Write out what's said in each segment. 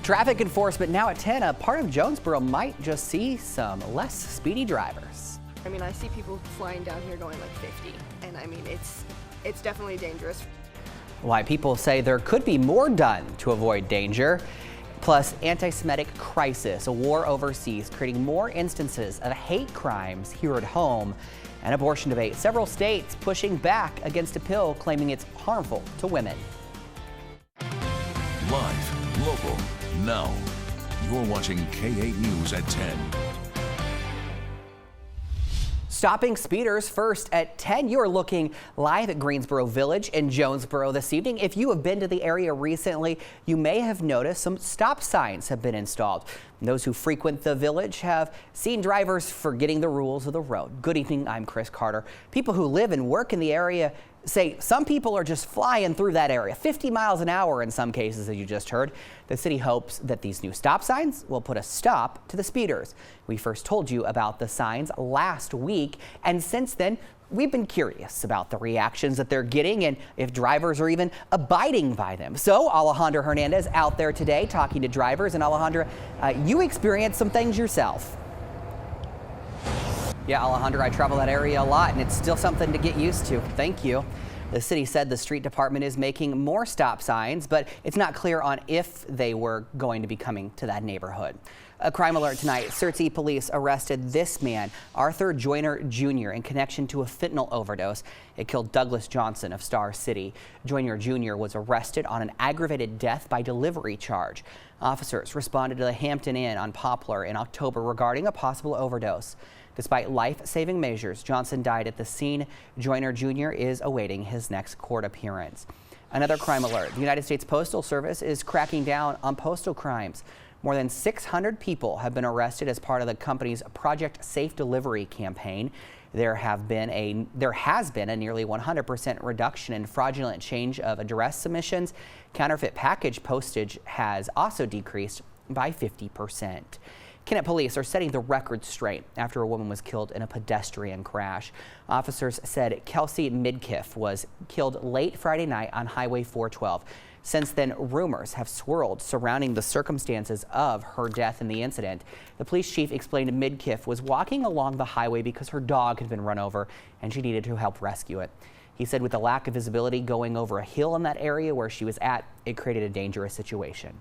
Traffic enforcement now at 10. A part of Jonesboro might just see some less speedy drivers. I mean, I see people flying down here going like 50, and I mean, it's definitely dangerous. Why people say there could be more done to avoid danger. Plus, anti-Semitic crisis, a war overseas, creating more instances of hate crimes here at home. An abortion debate, several states pushing back against a pill claiming it's harmful to women. Live, local, now. You're watching K8 News at 10. Stopping speeders first at 10. You are looking live at Greensboro Village in Jonesboro this evening. If you have been to the area recently, you may have noticed some stop signs have been installed. Those who frequent the village have seen drivers forgetting the rules of the road. Good evening, I'm Chris Carter. People who live and work in the area say some people are just flying through that area, 50 miles an hour in some cases, as you just heard. The city hopes that these new stop signs will put a stop to the speeders. We first told you about the signs last week, and since then, we've been curious about the reactions that they're getting and if drivers are even abiding by them. So Alejandra Hernandez out there today talking to drivers. And Alejandra, you experienced some things yourself. Yeah, Alejandra, I travel that area a lot, and it's still something to get used to. Thank you. The city said the street department is making more stop signs, but it's not clear on if they were going to be coming to that neighborhood. A crime alert tonight. Searcy police arrested this man, Arthur Joyner Jr., in connection to a fentanyl overdose. It killed Douglas Johnson of Star City. Joyner Jr. was arrested on an aggravated death by delivery charge. Officers responded to the Hampton Inn on Poplar in October regarding a possible overdose. Despite life-saving measures, Johnson died at the scene. Joyner Jr. is awaiting his next court appearance. Another crime alert. The United States Postal Service is cracking down on postal crimes. More than 600 people have been arrested as part of the company's Project Safe Delivery campaign. There has been a nearly 100% reduction in fraudulent change of address submissions. Counterfeit package postage has also decreased by 50%. Kennett police are setting the record straight after a woman was killed in a pedestrian crash. Officers said Kelsey Midkiff was killed late Friday night on Highway 412. Since then, rumors have swirled surrounding the circumstances of her death in the incident. The police chief explained Midkiff was walking along the highway because her dog had been run over and she needed to help rescue it. He said with the lack of visibility going over a hill in that area where she was at, it created a dangerous situation.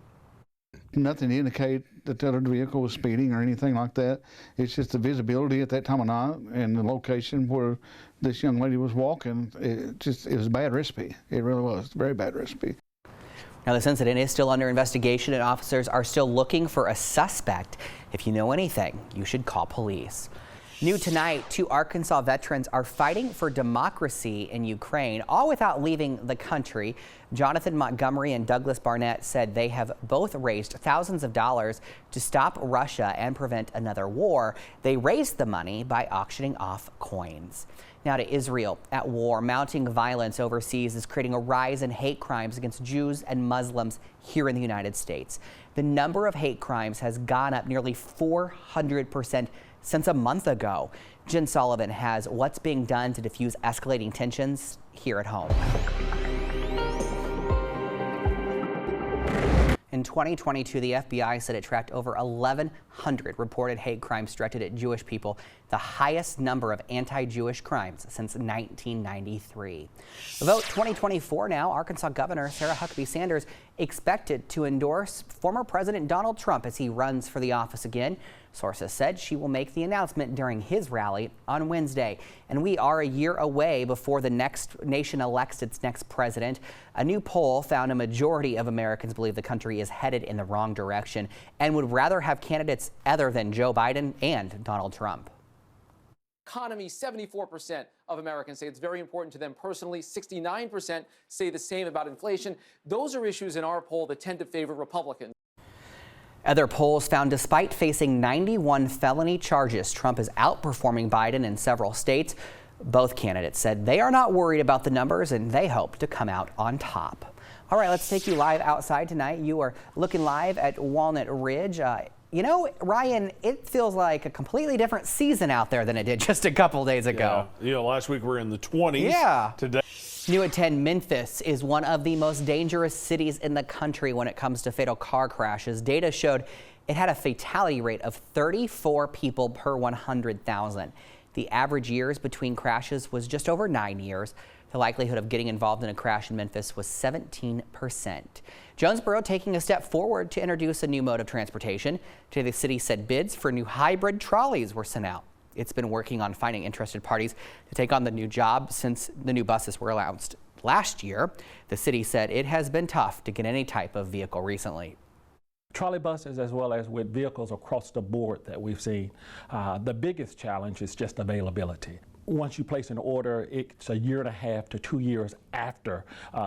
Nothing to indicate that the other vehicle was speeding or anything like that. It's just the visibility at that time of night and the location where this young lady was walking. It was a bad recipe. It really was a very bad recipe. Now, this incident is still under investigation and officers are still looking for a suspect. If you know anything, you should call police. New tonight, 2 Arkansas veterans are fighting for democracy in Ukraine, all without leaving the country. Jonathan Montgomery and Douglas Barnett said they have both raised thousands of dollars to stop Russia and prevent another war. They raised the money by auctioning off coins. Now to Israel. At war, mounting violence overseas is creating a rise in hate crimes against Jews and Muslims here in the United States. The number of hate crimes has gone up nearly 400% since a month ago. Jen Sullivan has what's being done to diffuse escalating tensions here at home. In 2022, the FBI said it tracked over 1,100 reported hate crimes directed at Jewish people, the highest number of anti-Jewish crimes since 1993. Vote 2024 now. Arkansas Governor Sarah Huckabee Sanders expected to endorse former President Donald Trump as he runs for the office again. Sources said she will make the announcement during his rally on Wednesday. And we are a year away before the next nation elects its next president. A new poll found a majority of Americans believe the country is headed in the wrong direction and would rather have candidates other than Joe Biden and Donald Trump. Economy, 74% of Americans say it's very important to them personally. 69% say the same about inflation. Those are issues in our poll that tend to favor Republicans. Other polls found despite facing 91 felony charges, Trump is outperforming Biden in several states. Both candidates said they are not worried about the numbers and they hope to come out on top. All right, let's take you live outside tonight. You are looking live at Walnut Ridge. You know, Ryan, it feels like a completely different season out there than it did just a couple days ago. Yeah, last week we were in the 20s. Yeah. Today. New at 10, Memphis is one of the most dangerous cities in the country when it comes to fatal car crashes. Data showed it had a fatality rate of 34 people per 100,000. The average years between crashes was just over 9 years. The likelihood of getting involved in a crash in Memphis was 17%. Jonesboro taking a step forward to introduce a new mode of transportation. Today, the city said bids for new hybrid trolleys were sent out. It's been working on finding interested parties to take on the new job since the new buses were announced last year. The city said it has been tough to get any type of vehicle recently. Trolley buses, as well as with vehicles across the board that we've seen, the biggest challenge is just availability. Once you place an order, it's 1.5 years to 2 years after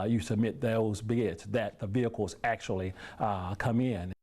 you submit those bids that the vehicles actually come in.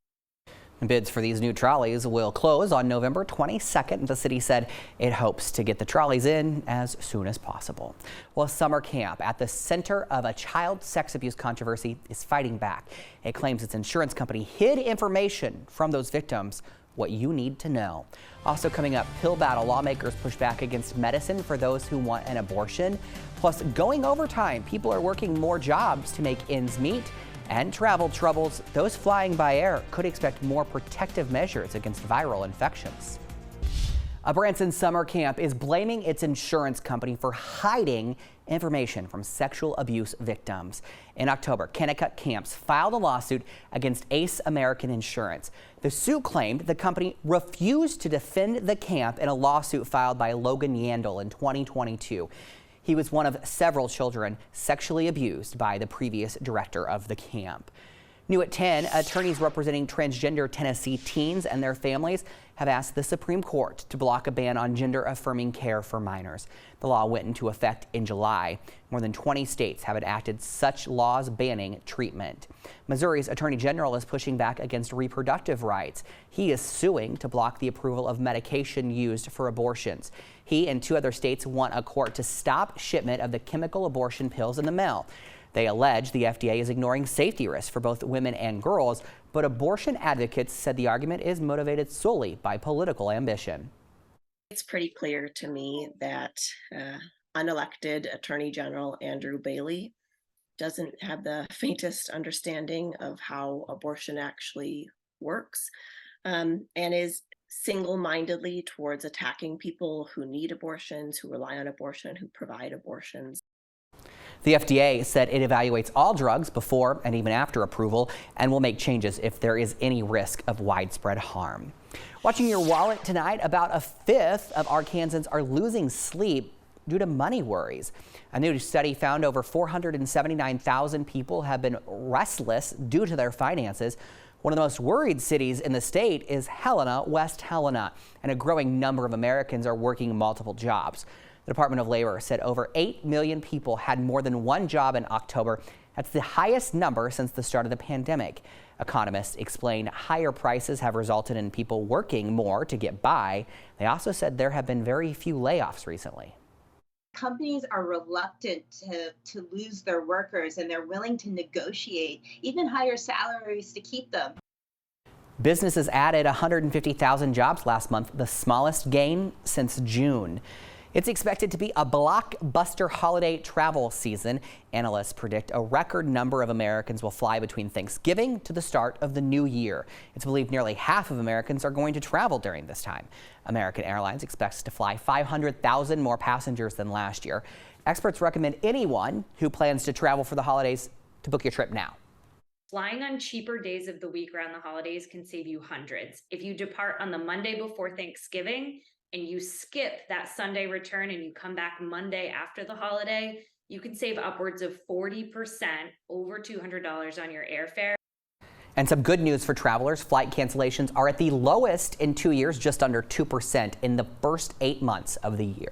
Bids for these new trolleys will close on November 22nd. The city said it hopes to get the trolleys in as soon as possible. Well, summer camp at the center of a child sex abuse controversy is fighting back. It claims its insurance company hid information from those victims. What you need to know. Also coming up, pill battle. Lawmakers push back against medicine for those who want an abortion. Plus, going overtime. People are working more jobs to make ends meet. And travel troubles. Those flying by air could expect more protective measures against viral infections. A Branson summer camp is blaming its insurance company for hiding information from sexual abuse victims. In October, Kennecott Camps filed a lawsuit against Ace American Insurance. The suit claimed the company refused to defend the camp in a lawsuit filed by Logan Yandel in 2022. He was one of several children sexually abused by the previous director of the camp. New at 10, attorneys representing transgender Tennessee teens and their families have asked the Supreme Court to block a ban on gender-affirming care for minors. The law went into effect in July. More than 20 states have enacted such laws banning treatment. Missouri's Attorney General is pushing back against reproductive rights. He is suing to block the approval of medication used for abortions. He and 2 other states want a court to stop shipment of the chemical abortion pills in the mail. They allege the FDA is ignoring safety risks for both women and girls, but abortion advocates said the argument is motivated solely by political ambition. It's pretty clear to me that unelected Attorney General Andrew Bailey doesn't have the faintest understanding of how abortion actually works, and is single-mindedly towards attacking people who need abortions, who rely on abortion, who provide abortions. The FDA said it evaluates all drugs before and even after approval and will make changes if there is any risk of widespread harm. Watching your wallet tonight, about 1/5 of Arkansans are losing sleep due to money worries. A new study found over 479,000 people have been restless due to their finances. One of the most worried cities in the state is Helena, West Helena, and a growing number of Americans are working multiple jobs. The Department of Labor said over 8 million people had more than one job in October. That's the highest number since the start of the pandemic. Economists explain higher prices have resulted in people working more to get by. They also said there have been very few layoffs recently. Companies are reluctant to lose their workers, and they're willing to negotiate even higher salaries to keep them. Businesses added 150,000 jobs last month, the smallest gain since June. It's expected to be a blockbuster holiday travel season. Analysts predict a record number of Americans will fly between Thanksgiving to the start of the new year. It's believed nearly half of Americans are going to travel during this time. American Airlines expects to fly 500,000 more passengers than last year. Experts recommend anyone who plans to travel for the holidays to book your trip now. Flying on cheaper days of the week around the holidays can save you hundreds. If you depart on the Monday before Thanksgiving and you skip that Sunday return and you come back Monday after the holiday, you can save upwards of 40%, over $200 on your airfare. And some good news for travelers. Flight cancellations are at the lowest in 2 years, just under 2% in the first 8 months of the year.